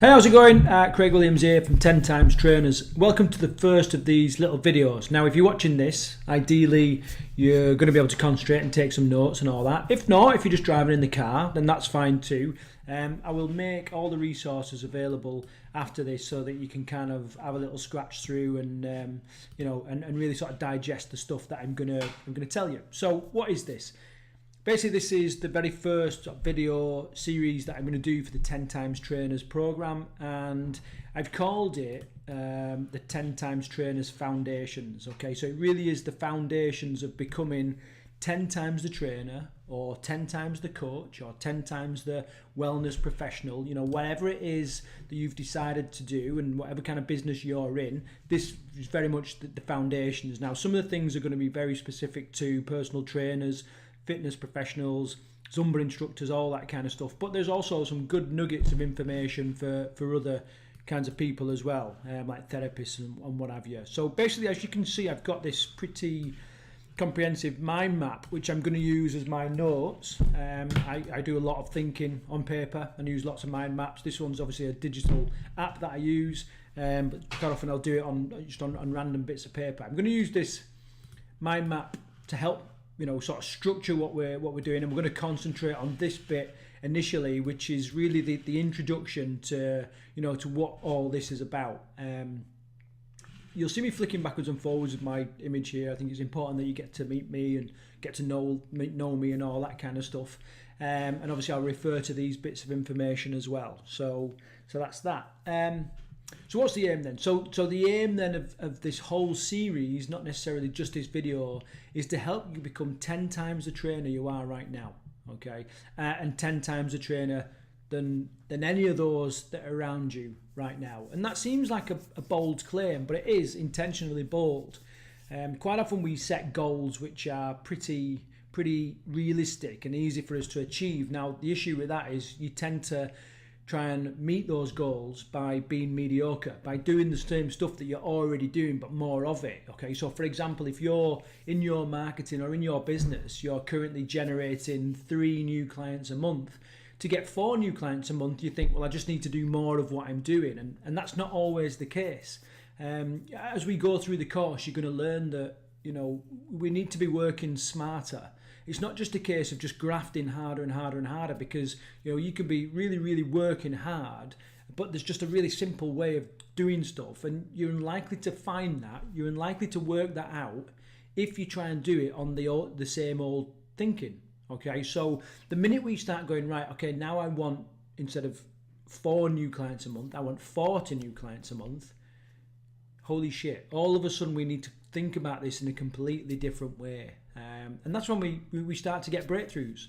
Hey, how's it going? Craig Williams here from 10xTrainers. Welcome to the first of these little videos. Now, if you're watching this, ideally you're going to be able to concentrate and take some notes and all that. If not, if you're just driving in the car, then that's fine too. I will make all the resources available after this so that you can kind of have a little scratch through and and really sort of digest the stuff that I'm gonna tell you. So, what is this? Basically, this is the very first video series that I'm going to do for the 10xTrainers program, and I've called it the 10xTrainers Foundations. Okay, so it really is the foundations of becoming 10 times the trainer, or 10 times the coach, or 10 times the wellness professional. You know, whatever it is that you've decided to do, and whatever kind of business you're in, this is very much the foundations. Now, some of the things are going to be very specific to personal trainers, fitness professionals, Zumba instructors, all that kind of stuff. But there's also some good nuggets of information for other kinds of people as well, like therapists and what have you. So basically, as you can see, I've got this pretty comprehensive mind map, which I'm going to use as my notes. I do a lot of thinking on paper and use lots of mind maps. This one's obviously a digital app that I use, but quite often I'll do it on random bits of paper. I'm going to use this mind map to help sort of structure what we're doing, and we're going to concentrate on this bit initially, which is really the introduction to to what all this is about. You'll see me flicking backwards and forwards with my image here. I think it's important that you get to meet me and get to know me and all that kind of stuff. And obviously I'll refer to these bits of information as well. So that's that. So what's the aim then? So the aim then of this whole series, not necessarily just this video, is to help you become 10 times the trainer you are right now, okay? And 10 times the trainer than any of those that are around you right now. And that seems like a bold claim, but it is intentionally bold. Quite often we set goals which are pretty realistic and easy for us to achieve. Now, the issue with that is you tend to try and meet those goals by being mediocre, by doing the same stuff that you're already doing, but more of it. Okay, so for example, if you're in your marketing or in your business, you're currently generating 3 new clients a month. To get 4 new clients a month, you think, well, I just need to do more of what I'm doing, and that's not always the case. As we go through the course, you're going to learn that we need to be working smarter. It's not just a case of just grafting harder and harder and harder, because you could be really working hard, but there's just a really simple way of doing stuff, and you're unlikely to find that. You're unlikely to work that out if you try and do it on the same old thinking. Okay, so the minute we start going, right, okay, now I want, instead of 4 new clients a month, I want 40 new clients a month. Holy shit, all of a sudden we need to think about this in a completely different way. And that's when we start to get breakthroughs.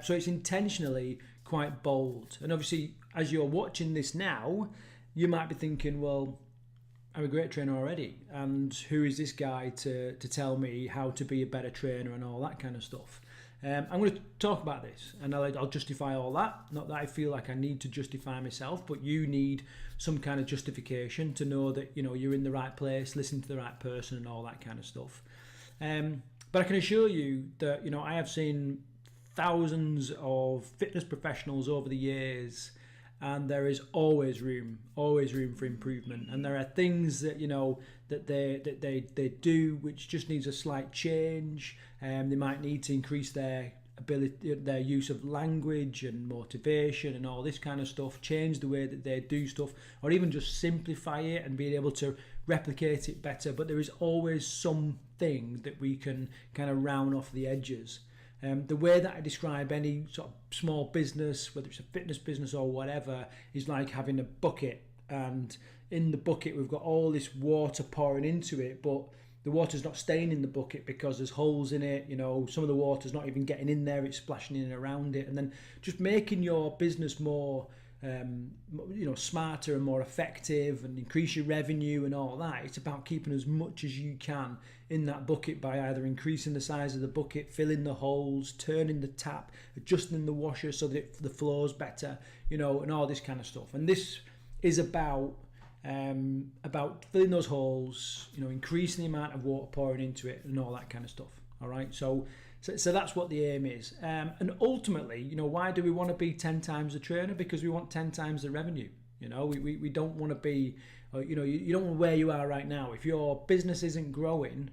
So it's intentionally quite bold. And obviously, as you're watching this now, you might be thinking, well, I'm a great trainer already, and who is this guy to tell me how to be a better trainer and all that kind of stuff. I'm going to talk about this, and I'll justify all that. Not that I feel like I need to justify myself, but you need some kind of justification to know that you're in the right place, listen to the right person, and all that kind of stuff. But I can assure you that I have seen thousands of fitness professionals over the years, and there is always room for improvement. And there are things that that they do which just needs a slight change. They might need to increase their ability, their use of language and motivation and all this kind of stuff, change the way that they do stuff, or even just simplify it and being able to replicate it better. But there is always something that we can kind of round off the edges. The way that I describe any sort of small business, whether it's a fitness business or whatever, is like having a bucket, and in the bucket we've got all this water pouring into it, but the water's not staying in the bucket because there's holes in it. Some of the water's not even getting in there, it's splashing in and around it. And then just making your business more smarter and more effective, and increase your revenue and all that. It's about keeping as much as you can in that bucket by either increasing the size of the bucket, filling the holes, turning the tap, adjusting the washer so that the flow's better, and all this kind of stuff. And this is about filling those holes, increasing the amount of water pouring into it and all that kind of stuff. All right, so that's what the aim is. And ultimately, why do we want to be 10 times the trainer? Because we want 10 times the revenue. You know, we don't want to be, you know, you don't want where you are right now. If your business isn't growing,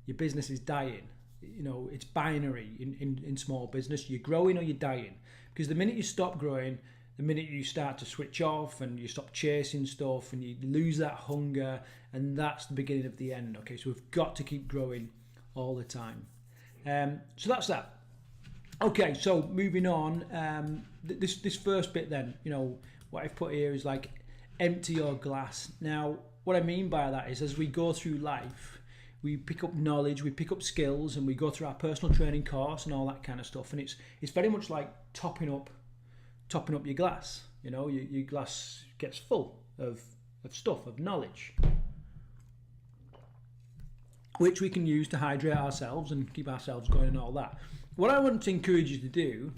your business is dying. You know, it's binary in small business. You're growing or you're dying. Because the minute you stop growing, the minute you start to switch off and you stop chasing stuff and you lose that hunger, and that's the beginning of the end. Okay, so we've got to keep growing all the time. So that's that. Okay, so moving on. This first bit then, you know, what I've put here is like empty your glass. Now, what I mean by that is as we go through life, we pick up knowledge, we pick up skills, and we go through our personal training course and all that kind of stuff. And it's very much like topping up your glass. You know, your glass gets full of stuff, of knowledge, which we can use to hydrate ourselves and keep ourselves going and all that. What I want to encourage you to do,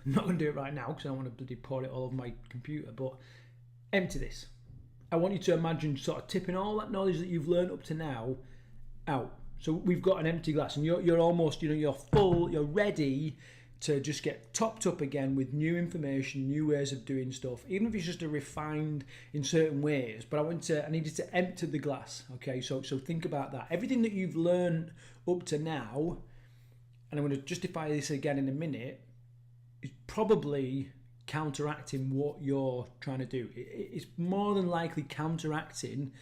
I'm not going to do it right now because I don't want to bloody pour it all over my computer, but empty this. I want you to imagine sort of tipping all that knowledge that you've learned up to now out. So we've got an empty glass and you're almost, you know, you're full, you're ready to just get topped up again with new information, new ways of doing stuff, even if it's just refined in certain ways. But I need you to empty the glass. Okay, so think about that. Everything that you've learned up to now, and I'm going to justify this again in a minute, is probably counteracting what you're trying to do. It's more than likely counteracting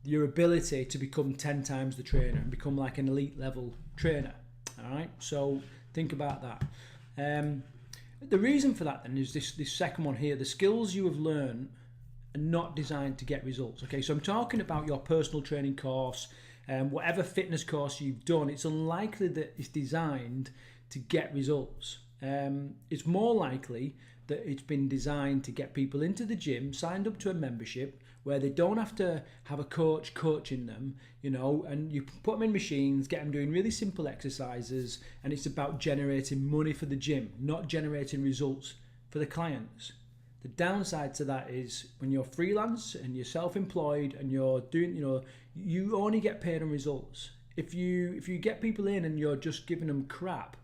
your ability to become 10 times the trainer and become like an elite level trainer. All right, so think about that. The reason for that then is this second one here. The skills you have learned are not designed to get results. Okay, so I'm talking about your personal training course, whatever fitness course you've done. It's unlikely that it's designed to get results. It's more likely that it's been designed to get people into the gym, signed up to a membership where they don't have to have a coach coaching them, you know, and you put them in machines, get them doing really simple exercises, and it's about generating money for the gym, not generating results for the clients. The downside to that is when you're freelance and you're self-employed and you're doing, you know, you only get paid on results. If you get people in and you're just giving them crap,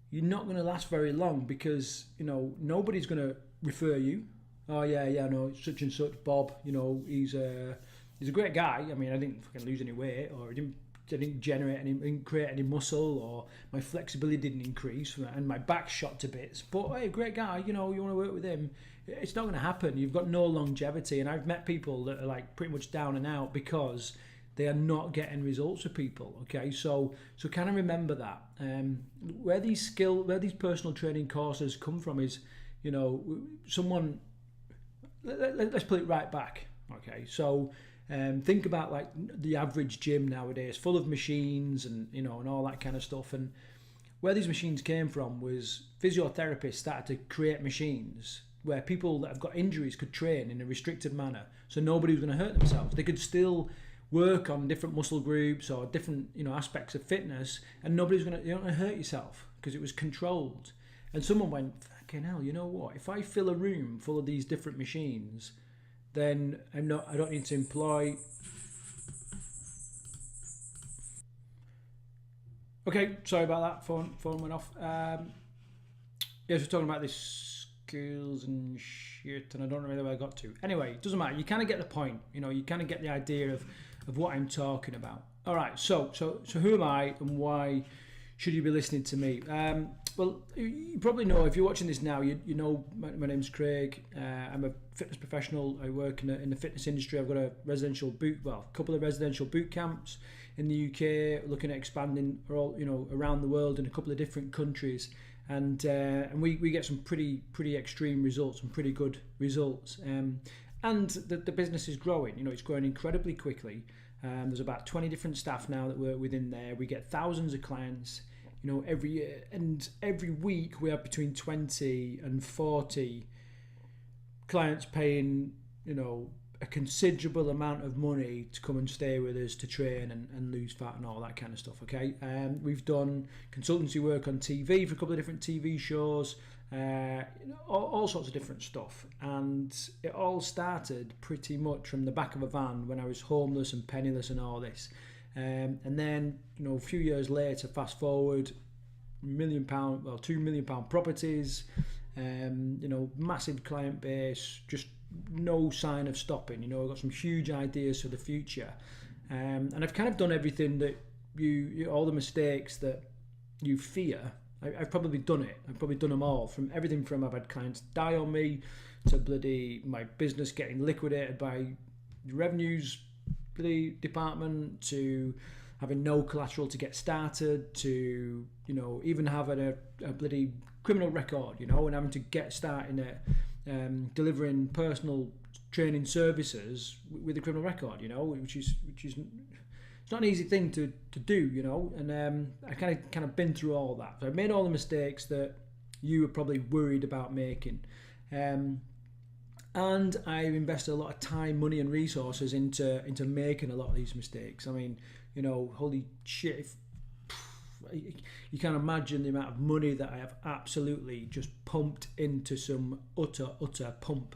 you're not going to last very long because, you know, nobody's going to refer you. Oh yeah, no, such and such Bob, you know, he's a great guy. I mean, I didn't fucking lose any weight, or I didn't create any muscle, or my flexibility didn't increase, and my back shot to bits. But hey, great guy, you know, you want to work with him. It's not going to happen. You've got no longevity, and I've met people that are like pretty much down and out because they are not getting results for people. Okay, so kind of remember that. Where these personal training courses come from is, you know, someone. Let's put it right back. Okay, so think about like the average gym nowadays, full of machines and, you know, and all that kind of stuff. And where these machines came from was physiotherapists started to create machines where people that have got injuries could train in a restricted manner, so nobody was going to hurt themselves. They could still work on different muscle groups or different, you know, aspects of fitness, and you're not going to hurt yourself because it was controlled. And someone went, fucking hell, you know what? If I fill a room full of these different machines, then I don't need to employ. Okay, sorry about that. Phone went off. Yes, we're talking about this skills and shit, and I don't know really where I got to. Anyway, it doesn't matter. You kind of get the point. You know, you kind of get the idea of what I'm talking about. All right. So who am I, and why should you be listening to me? Well, you probably know, if you're watching this now, you know my name's Craig. I'm a fitness professional. I work in the fitness industry. I've got a couple of residential boot camps in the UK, looking at expanding around the world in a couple of different countries, and we get some pretty extreme results, some pretty good results. And the business is growing. You know, it's growing incredibly quickly. There's about 20 different staff now that work within there. We get thousands of clients, you know, every year, and every week we have between 20 and 40 clients paying, you know, a considerable amount of money to come and stay with us to train and lose fat and all that kind of stuff. Okay, we've done consultancy work on TV for a couple of different TV shows, all sorts of different stuff, and it all started pretty much from the back of a van when I was homeless and penniless and all this. And then, you know, a few years later, fast forward, £2 million properties, you know, massive client base, just no sign of stopping. I've got some huge ideas for the future, and I've kind of done everything that all the mistakes that you fear. I've probably done it. I've probably done them all. From everything from I've had clients die on me, to bloody my business getting liquidated by the revenues bloody department, to having no collateral to get started, to even having a bloody criminal record, and having to get starting at delivering personal training services with a criminal record, which is it's not an easy thing to do, and I kind of been through all that. So I've made all the mistakes that you were probably worried about making, and I've invested a lot of time, money, and resources into making a lot of these mistakes. I mean, holy shit! You can't imagine the amount of money that I have absolutely just pumped into some utter pump,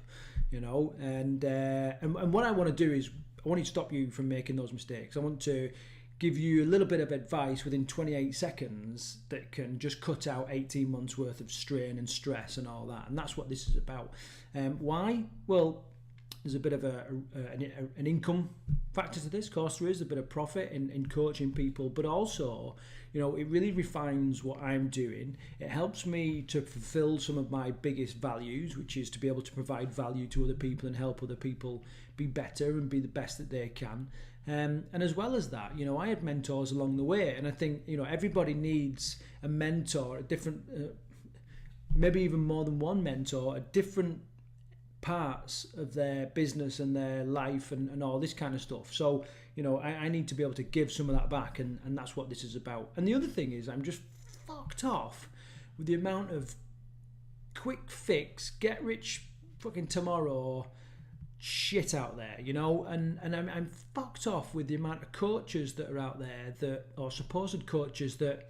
and what I want to do is I want to stop you from making those mistakes. I want to give you a little bit of advice within 28 seconds that can just cut out 18 months worth of strain and stress and all that. And that's what this is about. Why? Well, there's a bit of an income factor to this. Of course, there is a bit of profit in coaching people, but also, it really refines what I'm doing. It helps me to fulfill some of my biggest values, which is to be able to provide value to other people and help other people be better and be the best that they can. And as well as that, I had mentors along the way, and I think everybody needs a mentor, a different, maybe even more than one mentor, at different parts of their business and their life and all this kind of stuff. So I need to be able to give some of that back, and that's what this is about. And the other thing is, I'm just fucked off with the amount of quick fix, get rich fucking tomorrow shit out there, and I'm fucked off with the amount of coaches that are out there or supposed coaches that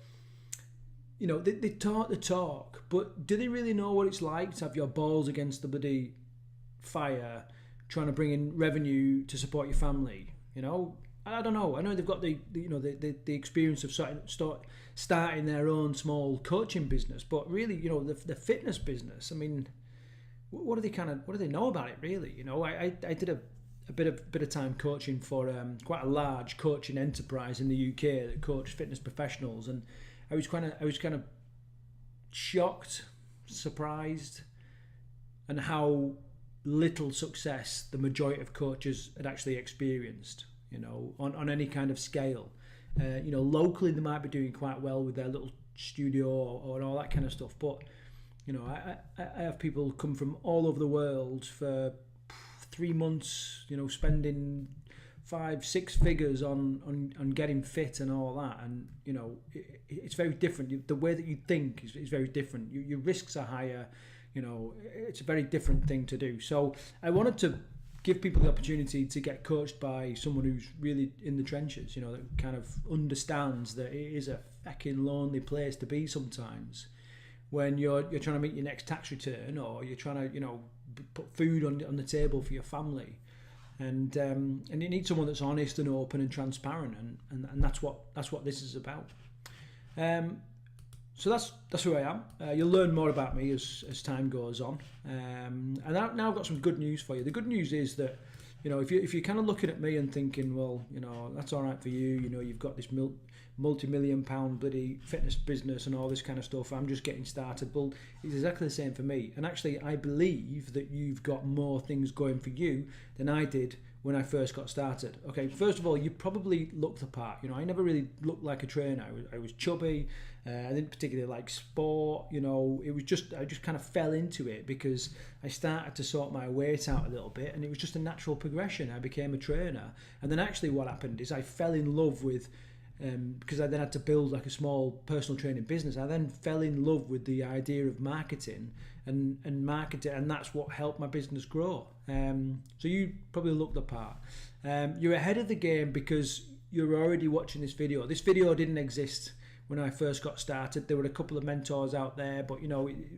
they talk the talk, but do they really know what it's like to have your balls against the bloody fire trying to bring in revenue to support your family? I don't know. I know they've got the experience of starting their own small coaching business, but really, the fitness business, I mean, what do they know about it really? I did a bit of time coaching for quite a large coaching enterprise in the UK that coached fitness professionals, and I was kind of shocked, surprised, and how little success the majority of coaches had actually experienced, on any kind of scale. Locally they might be doing quite well with their little studio or all that kind of stuff, but I have people come from all over the world for 3 months, spending 5-6 figures on getting fit and all that, and it's very different. The way that you think is very different. Your risks are higher. It's a very different thing to do. So I wanted to give people the opportunity to get coached by someone who's really in the trenches, that kind of understands that it is a fucking lonely place to be sometimes when you're trying to meet your next tax return, or you're trying to put food on the table for your family. And you need someone that's honest and open and transparent, and that's what this is about. So that's who I am. You'll learn more about me as time goes on. And now I've got some good news for you. The good news is that if you're kind of looking at me and thinking, well, that's all right for you. You've got this multi-million-pound bloody fitness business and all this kind of stuff. I'm just getting started. Well, it's exactly the same for me. And actually, I believe that you've got more things going for you than I did when I first got started. Okay, first of all, you probably look the part. I never really looked like a trainer. I was chubby. I didn't particularly like sport. It was just, I just kind of fell into it because I started to sort my weight out a little bit, and it was just a natural progression. I became a trainer, and then actually what happened is I fell in love with, because I then had to build like a small personal training business. I then fell in love with the idea of marketing and marketing, and that's what helped my business grow. So you probably look the part. You're ahead of the game because you're already watching this video. This video didn't exist when I first got started. There were a couple of mentors out there, but it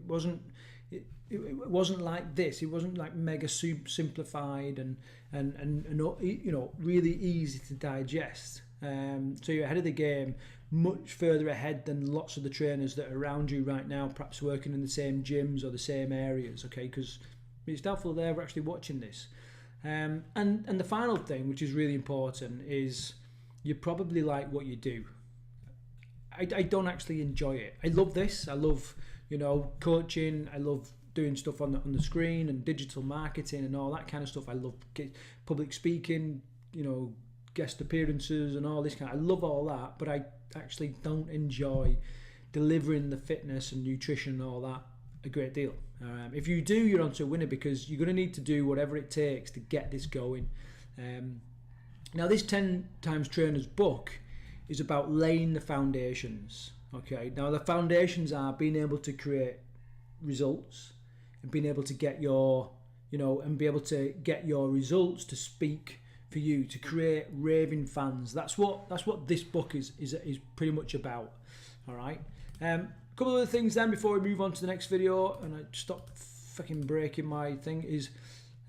wasn't like this. It wasn't like mega simplified and really easy to digest. So you're ahead of the game, much further ahead than lots of the trainers that are around you right now, perhaps working in the same gyms or the same areas, okay? Because It's doubtful they're ever actually watching this. And the final thing, which is really important, is you probably like what you do. I don't actually enjoy it. I love this. I love, coaching. I love doing stuff on the screen and digital marketing and all that kind of stuff. I love public speaking, guest appearances and all this I love all that, but I actually don't enjoy delivering the fitness and nutrition and all that a great deal. If you do, you're onto a winner, because you're going to need to do whatever it takes to get this going. Now, this 10xTrainers book is about laying the foundations. Okay, now the foundations are being able to create results and being able to get your, and be able to get your results to speak for you, to create raving fans. That's what this book is pretty much about. All right. A couple of other things then before we move on to the next video, and I stop fucking breaking my thing, is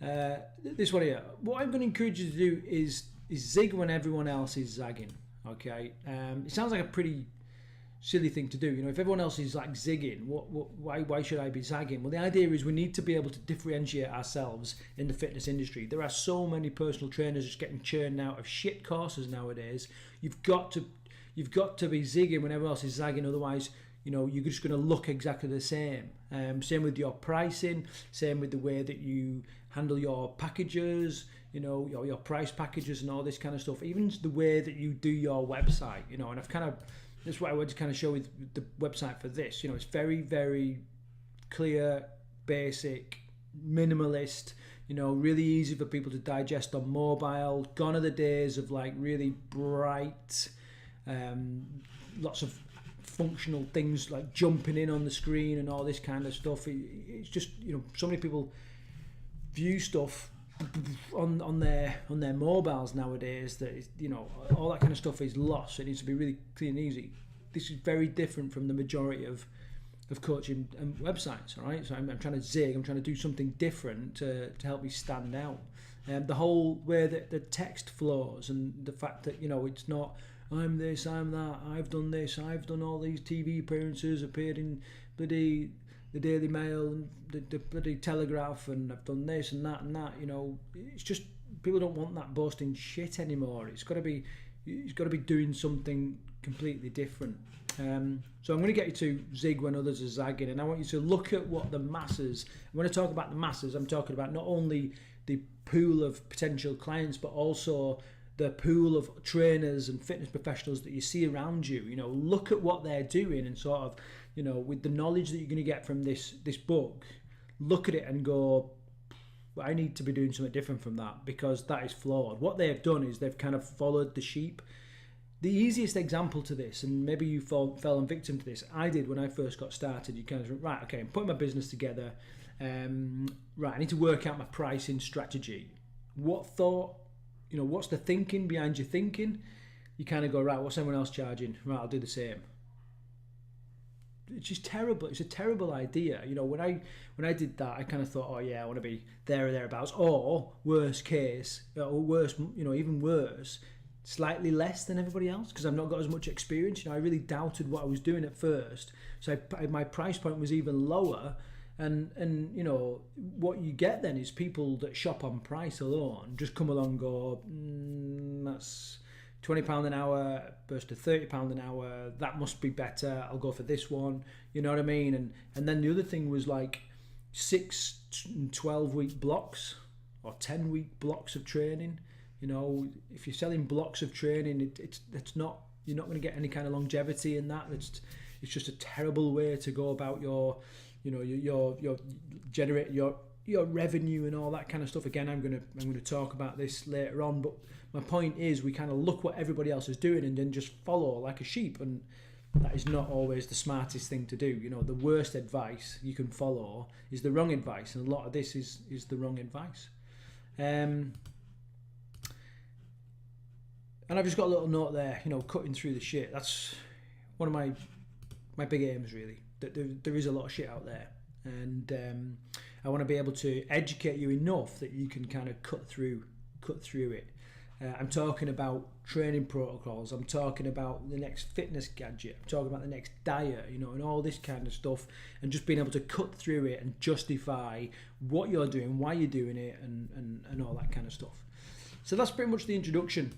this one here. What I'm going to encourage you to do is zig when everyone else is zagging. Okay. It sounds like a pretty silly thing to do. If everyone else is like zigging, why should I be zagging? Well, the idea is we need to be able to differentiate ourselves in the fitness industry. There are so many personal trainers just getting churned out of shit courses nowadays. You've got to be zigging when everyone else is zagging, otherwise you're just going to look exactly the same. Same with your pricing, same with the way that you handle your packages, your price packages and all this kind of stuff. Even the way that you do your website, and I've that's what I want to kind of show with the website for this. It's very, very clear, basic, minimalist, really easy for people to digest on mobile. Gone are the days of like really bright, lots of functional things like jumping in on the screen and all this kind of stuff. It's just, so many people view stuff on their mobiles nowadays that is, all that kind of stuff is lost. It needs to be really clean and easy. This is very different from the majority of coaching and websites. All right, so I'm trying to zig. I'm trying to do something different to help me stand out. The whole way that the text flows, and the fact that it's not I'm this, I'm that, I've done this, I've done all these TV appearances, appeared in the Daily Mail and the bloody Telegraph, and I've done this and that and that. It's just people don't want that boasting shit anymore. It's got to be doing something completely different. So I'm going to get you to zig when others are zagging, and I want you to look at what the masses. When I talk about the masses, I'm talking about not only the pool of potential clients, but also the pool of trainers and fitness professionals that you see around you. Look at what they're doing, and sort of, with the knowledge that you're going to get from this book, look at it and go, well, I need to be doing something different from that, because that is flawed. What they have done is they've kind of followed the sheep. The easiest example to this, and maybe you fell victim to this, I did when I first got started. You kind of went, right, okay, I'm putting my business together. Right, I need to work out my pricing strategy. What's the thinking behind your thinking? You kind of go, right, what's everyone else charging? Right, I'll do the same. It's just terrible. It's a terrible idea. When I did that, I kind of thought, oh yeah, I want to be there or thereabouts. Or worst case, or worse, even worse, slightly less than everybody else, because I've not got as much experience. I really doubted what I was doing at first, so my price point was even lower. And what you get then is people that shop on price alone just come along and go, that's £20 an hour versus to £30 an hour, that must be better, I'll go for this one. You know what I mean? And then the other thing was like 6 and 12 week blocks or 10 week blocks of training. If you're selling blocks of training, it's not, you're not going to get any kind of longevity in that. It's just a terrible way to go about your generate your revenue and all that kind of stuff. Again, I'm going to talk about this later on, but my point is we kind of look what everybody else is doing and then just follow like a sheep, and that is not always the smartest thing to do. The worst advice you can follow is the wrong advice, and a lot of this is the wrong advice. And I've just got a little note there, cutting through the shit. That's one of my big aims, really. That there is a lot of shit out there, and I want to be able to educate you enough that you can kind of cut through it. I'm talking about training protocols. I'm talking about the next fitness gadget. I'm talking about the next diet, you know, and all this kind of stuff, and just being able to cut through it and justify what you're doing, why you're doing it, and all that kind of stuff. So that's pretty much the introduction.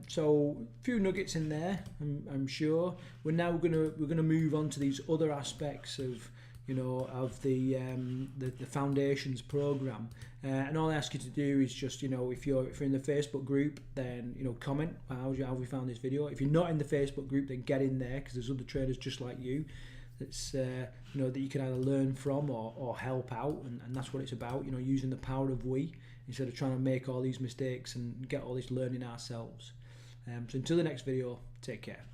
So a few nuggets in there, I'm sure. We're gonna move on to these other aspects of, you know, of the foundations program, and all I ask you to do is just, you know, if you're in the Facebook group, then, you know, comment how have we found this video. If you're not in the Facebook group, then get in there, because there's other trainers just like you that's you know, that you can either learn from or help out, and that's what it's about, you know, using the power of we instead of trying to make all these mistakes and get all this learning ourselves. So until the next video, take care.